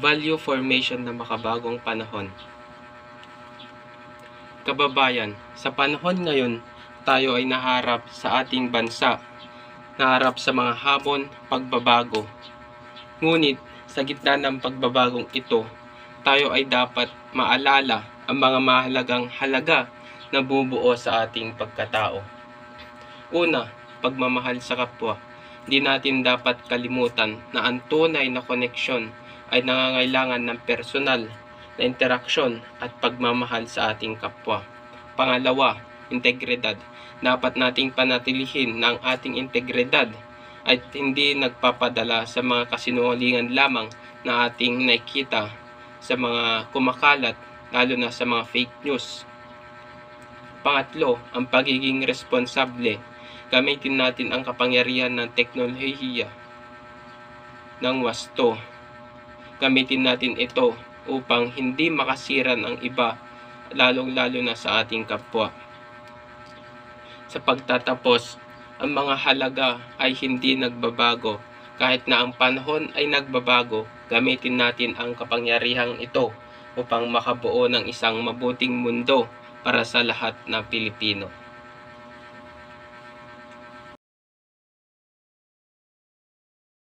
Value formation na makabagong panahon. Kababayan, sa panahon ngayon, tayo ay naharap sa ating bansa, naharap sa mga hamon, pagbabago. Ngunit, sa gitna ng pagbabagong ito, tayo ay dapat maalala ang mga mahalagang halaga na bubuo sa ating pagkatao. Una, pagmamahal sa kapwa. Hindi natin dapat kalimutan na ang tunay na koneksyon ay nangangailangan ng personal na interaksyon at pagmamahal sa ating kapwa. Pangalawa, integridad. Dapat nating panatilihin na ang ating integridad ay hindi nagpapadala sa mga kasinungalingan lamang na ating nakikita sa mga kumakalat, lalo na sa mga fake news. Pangatlo, ang pagiging responsable. Gamitin natin ang kapangyarihan ng teknolohiya ng wasto. Gamitin natin ito upang hindi makasiran ang iba, lalong-lalo na sa ating kapwa. Sa pagtatapos, ang mga halaga ay hindi nagbabago. Kahit na ang panahon ay nagbabago, gamitin natin ang kapangyarihang ito upang makabuo ng isang mabuting mundo para sa lahat ng Pilipino.